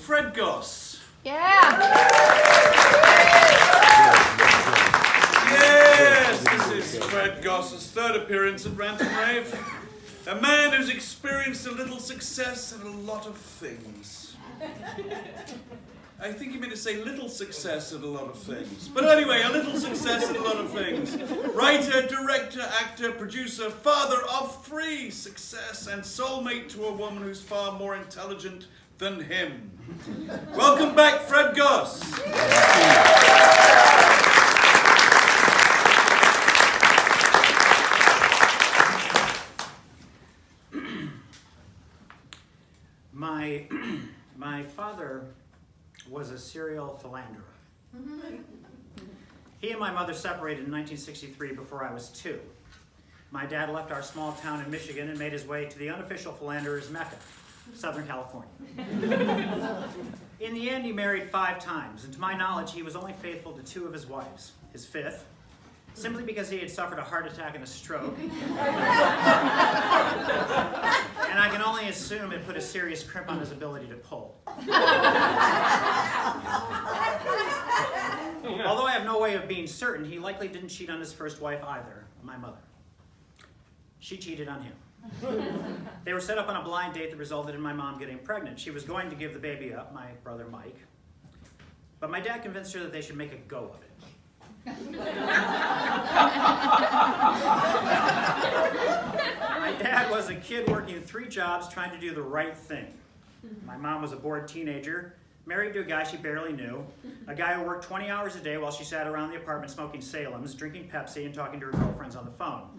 Fred Goss. Yeah! Yes, this is Fred Goss's third appearance at Rant and Rave. A man who's experienced a little success and a lot of things. I think he meant to say little success at a lot of things. But anyway, a little success at a lot of things. Writer, director, actor, producer, father of 3, success, and soulmate to a woman who's far more intelligent than him. Welcome back, Fred Goss. My father was a serial philanderer. He and my mother separated in 1963 before I was 2. My dad left our small town in Michigan and made his way to the unofficial philanderer's Mecca, Southern California. In the end, he married 5 times, and to my knowledge, he was only faithful to 2 of his wives. His 5th, simply because he had suffered a heart attack and a stroke. And I can only assume it put a serious crimp on his ability to pull. Although I have no way of being certain, he likely didn't cheat on his first wife either, my mother. She cheated on him. They were set up on a blind date that resulted in my mom getting pregnant. She was going to give the baby up, my brother Mike, but my dad convinced her that they should make a go of it. My dad was a kid working 3 jobs trying to do the right thing. My mom was a bored teenager, married to a guy she barely knew, a guy who worked 20 hours a day while she sat around the apartment smoking Salems, drinking Pepsi, and talking to her girlfriends on the phone.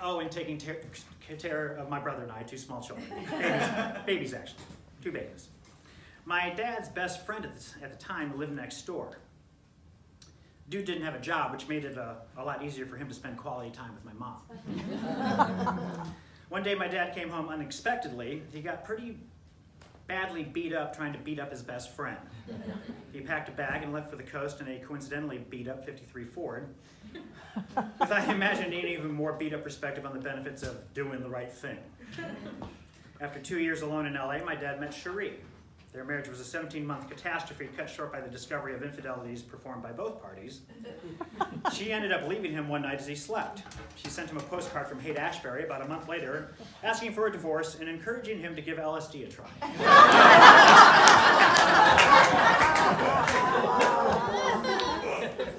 Oh, and taking care of my brother and I, 2 small children. Babies actually, 2 babies. My dad's best friend at the time lived next door. Dude didn't have a job, which made it a lot easier for him to spend quality time with my mom. One day my dad came home unexpectedly. He got pretty badly beat up trying to beat up his best friend. He packed a bag and left for the coast in a coincidentally beat up 53 Ford, with I imagine an even more beat up perspective on the benefits of doing the right thing. After 2 years alone in LA, my dad met Cherie. Their marriage was a 17-month catastrophe cut short by the discovery of infidelities performed by both parties. She ended up leaving him one night as he slept. She sent him a postcard from Haight-Ashbury about a month later, asking for a divorce and encouraging him to give LSD a try.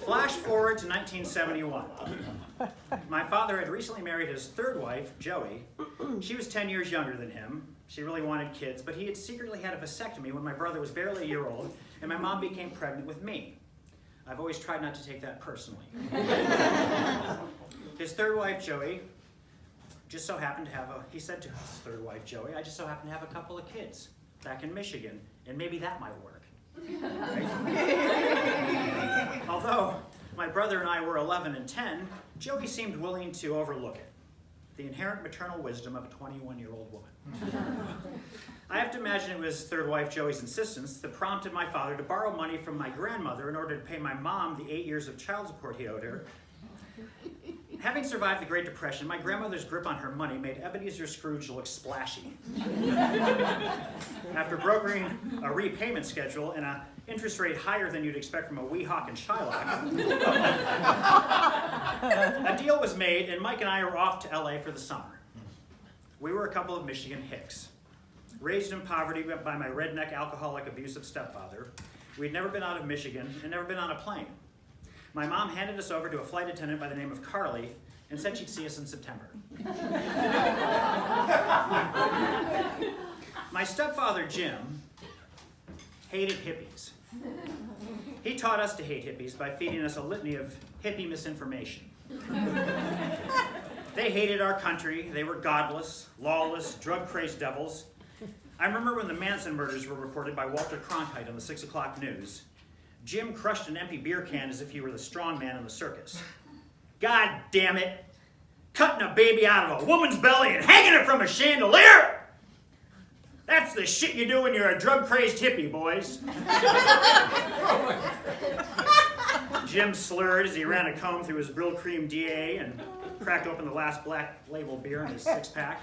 Flash forward to 1971. My father had recently married his 3rd wife, Joey. She was 10 years younger than him. She really wanted kids, but he had secretly had a vasectomy when my brother was barely a year old, and my mom became pregnant with me. I've always tried not to take that personally. His 3rd wife, Joey, just so happened to have he said to his 3rd wife, Joey, I just so happen to have a couple of kids back in Michigan, and maybe that might work. Right? Although my brother and I were 11 and 10, Joey seemed willing to overlook it. The inherent maternal wisdom of a 21-year-old woman. I have to imagine it was 3rd wife Joey's insistence that prompted my father to borrow money from my grandmother in order to pay my mom the 8 years of child support he owed her. Having survived the Great Depression, my grandmother's grip on her money made Ebenezer Scrooge look splashy. After brokering a repayment schedule and an interest rate higher than you'd expect from a Weehawken and Shylock, a deal was made, and Mike and I were off to LA for the summer. We were a couple of Michigan hicks, raised in poverty by my redneck, alcoholic, abusive stepfather. We'd never been out of Michigan and never been on a plane. My mom handed us over to a flight attendant by the name of Carly and said she'd see us in September. My stepfather, Jim, hated hippies. He taught us to hate hippies by feeding us a litany of hippie misinformation. They hated our country. They were godless, lawless, drug-crazed devils. I remember when the Manson murders were reported by Walter Cronkite on the 6 o'clock news. Jim crushed an empty beer can as if he were the strong man in the circus. God damn it! Cutting a baby out of a woman's belly and hanging it from a chandelier? That's the shit you do when you're a drug-crazed hippie, boys. Jim slurred as he ran a comb through his Brill Cream DA and cracked open the last Black Label beer in his 6-pack.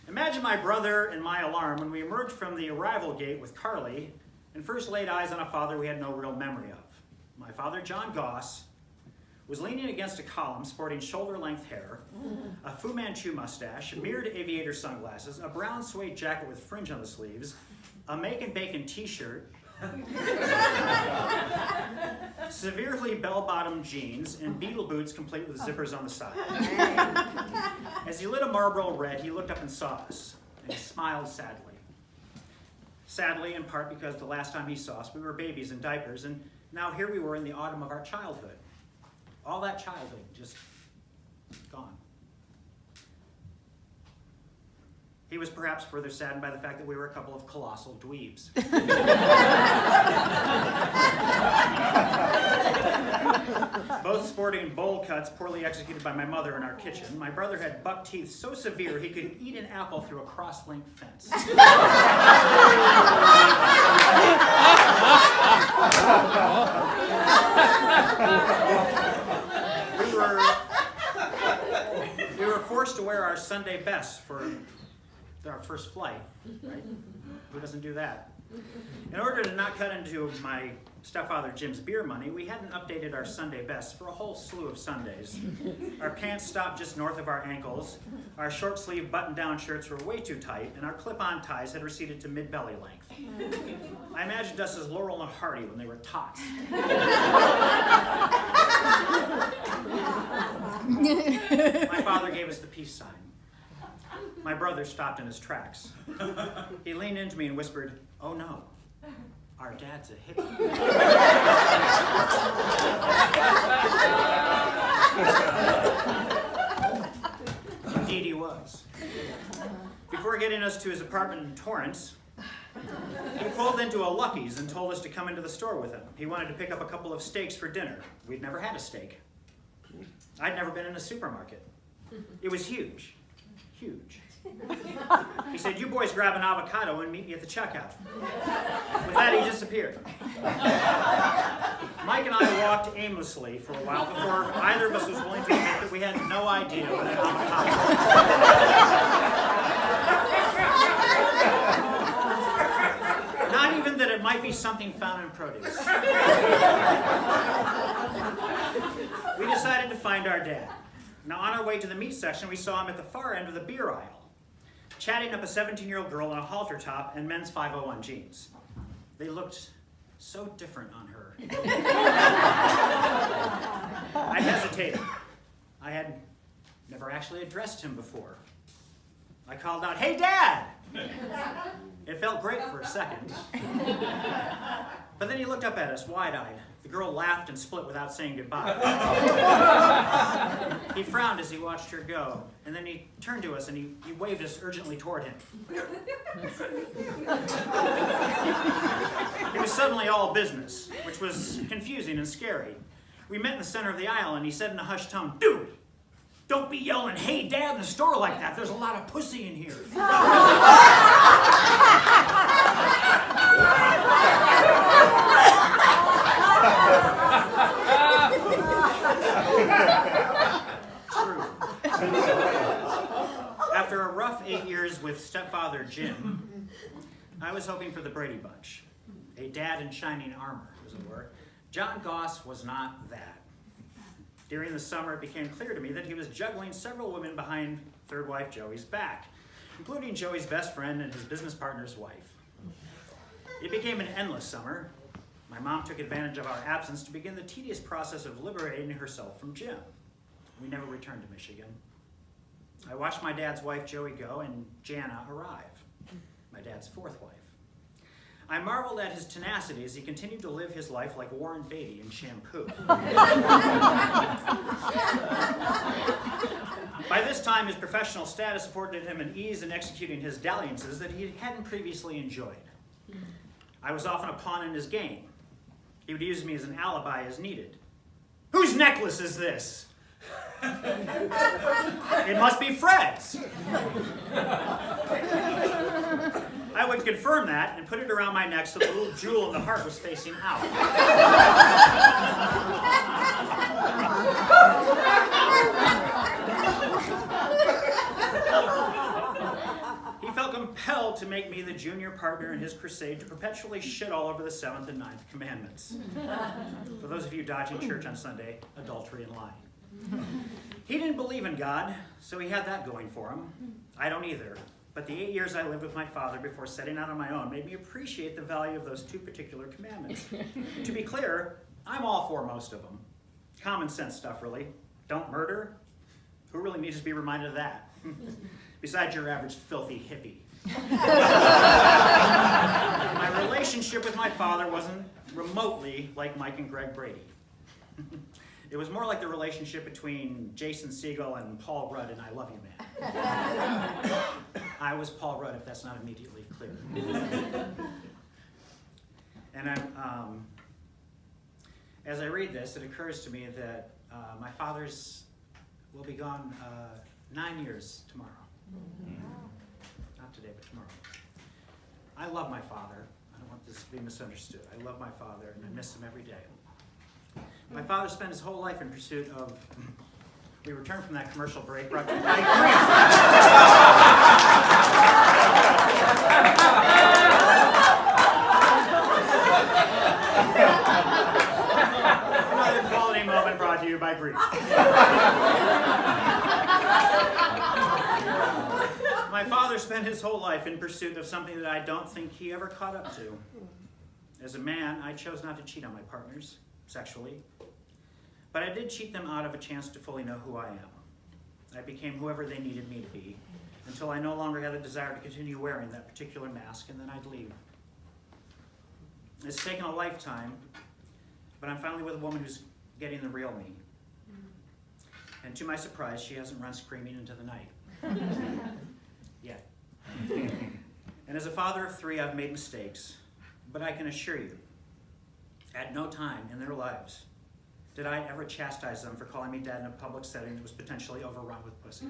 Imagine my brother and my alarm when we emerged from the arrival gate with Carly and first laid eyes on a father we had no real memory of. My father, John Goss, was leaning against a column sporting shoulder-length hair, a Fu Manchu mustache, mirrored aviator sunglasses, a brown suede jacket with fringe on the sleeves, a Make and Bacon t-shirt, severely bell-bottomed jeans, and beetle boots complete with zippers on the side. As he lit a Marlboro Red, he looked up and saw us, and he smiled sadly. Sadly, in part because the last time he saw us, we were babies in diapers, and now here we were in the autumn of our childhood. All that childhood just gone. He was perhaps further saddened by the fact that we were a couple of colossal dweebs. Both sporting bowl cuts poorly executed by my mother in our kitchen. My brother had buck teeth so severe he could eat an apple through a cross-link fence. We were forced to wear our Sunday best for our first flight, right? Who doesn't do that? In order to not cut into my stepfather Jim's beer money, we hadn't updated our Sunday best for a whole slew of Sundays. Our pants stopped just north of our ankles, our short-sleeve button-down shirts were way too tight, and our clip-on ties had receded to mid-belly length. I imagined us as Laurel and Hardy when they were tots. My father gave us the peace sign. My brother stopped in his tracks. He leaned into me and whispered, "Oh no, our dad's a hippie." Indeed he was. Before getting us to his apartment in Torrance, he pulled into a Lucky's and told us to come into the store with him. He wanted to pick up a couple of steaks for dinner. We'd never had a steak. I'd never been in a supermarket. It was huge. Huge. He said, "You boys grab an avocado and meet me at the checkout." With that, he disappeared. Mike and I walked aimlessly for a while before either of us was willing to admit that we had no idea what an avocado was. Not even that it might be something found in produce. We decided to find our dad. Now, on our way to the meat section, we saw him at the far end of the beer aisle, chatting up a 17-year-old girl in a halter top and men's 501 jeans. They looked so different on her. I hesitated. I had never actually addressed him before. I called out, "Hey, Dad!" It felt great for a second. But then he looked up at us, wide-eyed. The girl laughed and split without saying goodbye. He frowned as he watched her go, and then he turned to us and he waved us urgently toward him. It was suddenly all business, which was confusing and scary. We met in the center of the aisle, and he said in a hushed tone, "Dude, don't be yelling, 'Hey, Dad,' in the store like that. There's a lot of pussy in here." True. After a rough 8 years with stepfather Jim, I was hoping for the Brady Bunch. A dad in shining armor, as it were. John Goss was not that. During the summer, it became clear to me that he was juggling several women behind third wife Joey's back, including Joey's best friend and his business partner's wife. It became an endless summer. My mom took advantage of our absence to begin the tedious process of liberating herself from Jim. We never returned to Michigan. I watched my dad's wife Joey go and Jana arrive, my dad's fourth wife. I marveled at his tenacity as he continued to live his life like Warren Beatty in Shampoo. By this time, his professional status afforded him an ease in executing his dalliances that he hadn't previously enjoyed. I was often a pawn in his game. He would use me as an alibi as needed. "Whose necklace is this?" "It must be Fred's." I would confirm that and put it around my neck so the little jewel in the heart was facing out. compelled to make me the junior partner in his crusade to perpetually shit all over the 7th and 9th commandments. For those of you dodging church on Sunday, adultery and lying. He didn't believe in God, so he had that going for him. I don't either. But the 8 years I lived with my father before setting out on my own made me appreciate the value of those 2 particular commandments. To be clear, I'm all for most of them. Common sense stuff, really. Don't murder. Who really needs to be reminded of that? Besides your average filthy hippie. My relationship with my father wasn't remotely like Mike and Greg Brady. It was more like the relationship between Jason Segel and Paul Rudd in I Love You Man. I was Paul Rudd, if that's not immediately clear. And as I read this, it occurs to me that my father's will be gone 9 years tomorrow. Not today, but tomorrow. I love my father. I don't want this to be misunderstood. I love my father, and I miss him every day. My father spent his whole life in pursuit of... We returned from that commercial break brought to you by grief. Another quality moment brought to you by grief. My father spent his whole life in pursuit of something that I don't think he ever caught up to. As a man, I chose not to cheat on my partners, sexually. But I did cheat them out of a chance to fully know who I am. I became whoever they needed me to be, until I no longer had the desire to continue wearing that particular mask, and then I'd leave. It's taken a lifetime, but I'm finally with a woman who's getting the real me. And to my surprise, she hasn't run screaming into the night. Yet. And as a father of 3, I've made mistakes, but I can assure you, at no time in their lives did I ever chastise them for calling me dad in a public setting that was potentially overrun with pussy.